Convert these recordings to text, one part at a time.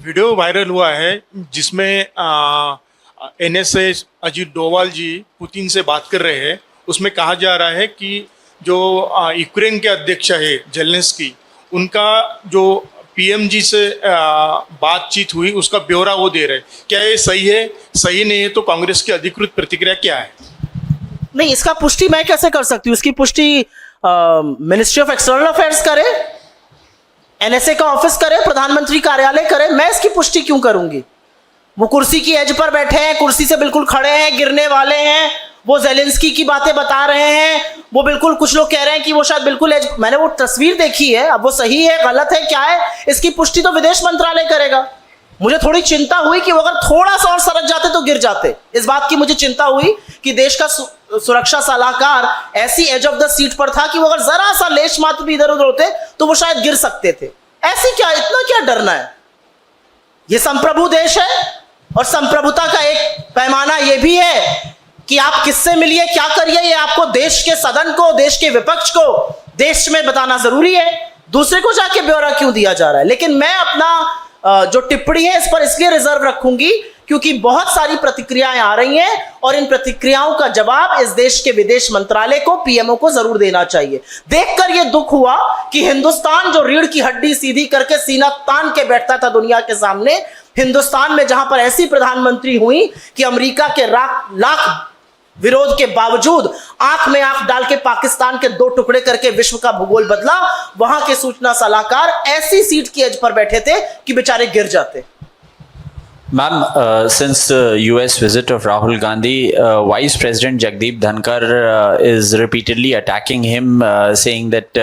Video viral हुआ है जिसमें एनएसए अजीत डोवाल जी पुतिन से बात कर रहे हैं। उसमें कहा जा रहा है कि जो यूक्रेन के अध्यक्ष है जेलेंस्की, उनका जो पीएमजी से बातचीत हुई उसका ब्यौरा वो दे रहे हैं। क्या ये सही है? सही नहीं है तो कांग्रेस की अधिकृत प्रतिक्रिया क्या है? नहीं, इसका पुष्टि मैं कैसे कर सकती हूँ? इसकी पुष्टि मिनिस्ट्री ऑफ एक्सटर्नल अफेयर्स करे, एनएसए का ऑफिस करे, प्रधानमंत्री कार्यालय करे। मैं इसकी पुष्टि क्यों करूंगी? वो कुर्सी की एज पर बैठे हैं, कुर्सी से बिल्कुल खड़े हैं, गिरने वाले हैं। वो जेलेंस्की की बातें बता रहे हैं। वो बिल्कुल, कुछ लोग कह रहे हैं कि वो शायद बिल्कुल एज, मैंने वो तस्वीर देखी है। अब वो सही है, गलत है, क्या है, इसकी पुष्टि तो विदेश मंत्रालय करेगा। मुझे थोड़ी चिंता हुई कि वो अगर थोड़ा सा और सरक जाते तो गिर जाते। इस बात की मुझे चिंता हुई कि देश का सुरक्षा सलाहकार ऐसी एज ऑफ द सीट पर था कि वो अगर जरा सा लेश मात्र भी इधर उधर होते तो वो शायद गिर सकते थे। ऐसी क्या, इतना क्या डरना है? ये संप्रभु देश है और संप्रभुता का एक पैमाना ये भी है कि आप किससे मिलिए, क्या करिए, ये आपको देश के सदन को, देश के विपक्ष को देश में बताना जरूरी है। दूसरे को जाके ब्यौरा क्यों दिया जा रहा है? लेकिन मैं अपना जो टिप्पणी है इस पर इसलिए रिजर्व रखूंगी क्योंकि बहुत सारी प्रतिक्रियाएं आ रही हैं और इन प्रतिक्रियाओं का जवाब इस देश के विदेश मंत्रालय को, पीएमओ को जरूर देना चाहिए। देखकर यह दुख हुआ कि हिंदुस्तान जो रीढ़ की हड्डी सीधी करके सीना तान के बैठता था दुनिया के सामने, हिंदुस्तान में जहां पर ऐसी प्रधानमंत्री हुई कि अमेरिका के लाख विरोध के बावजूद आंख में आंख डाल के पाकिस्तान के दो टुकड़े करके विश्व का भूगोल बदला, वहां के सूचना सलाहकार ऐसी सीट की एज पर बैठे थे कि बेचारे गिर जाते। Ma'am, since the US visit of Rahul Gandhi, Vice President Jagdeep Dhankar is repeatedly attacking him, saying that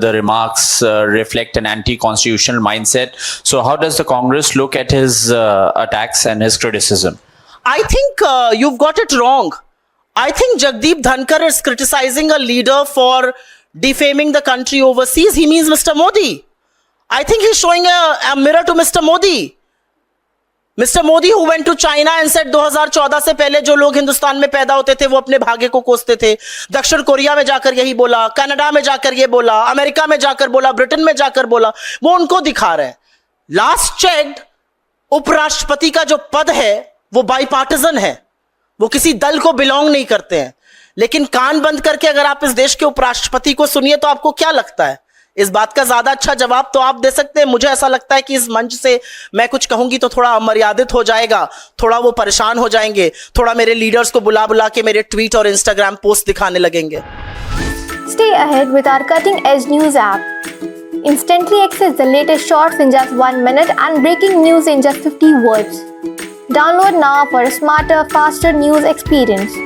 the remarks reflect an anti-constitutional mindset. So how does the Congress look at his attacks and his criticism? I think you've got it wrong. I think Jagdeep Dhankar is criticizing a leader for defaming the country overseas. He means Mr. Modi. I think he's showing a mirror to Mr. Modi. Mr. Modi who went to China and said 2014 से पहले जो लोग हिंदुस्तान में पैदा होते थे वो अपने भाग्य को कोसते थे। दक्षिण कोरिया में जाकर यही बोला, कनाडा में जाकर ये बोला, अमेरिका में जाकर बोला, ब्रिटेन में जाकर बोला। वो उनको दिखा रहे हैं। लास्ट चेक्ड उपराष्ट्रपति का जो पद है वो बाईपार्टिजन है, वो किसी दल को बिलोंग नहीं करते हैं। लेकिन कान बंद करके अगर आप इस देश के उपराष्ट्रपति को सुनिए तो आपको क्या लगता है? इस बात का ज्यादा अच्छा जवाब तो आप दे सकते हैं। मुझे ऐसा लगता है कि इस मंच से मैं कुछ कहूंगी तो थोड़ा अमर्यादित हो जाएगा, थोड़ा वो परेशान हो जाएंगे, थोड़ा मेरे लीडर्स को बुला बुला के मेरे ट्वीट और इंस्टाग्राम पोस्ट दिखाने लगेंगे। Stay ahead with our cutting edge news app. Instantly access the latest shorts in just 1 minute and breaking news in just 50 words. Download now for a smarter, faster news experience.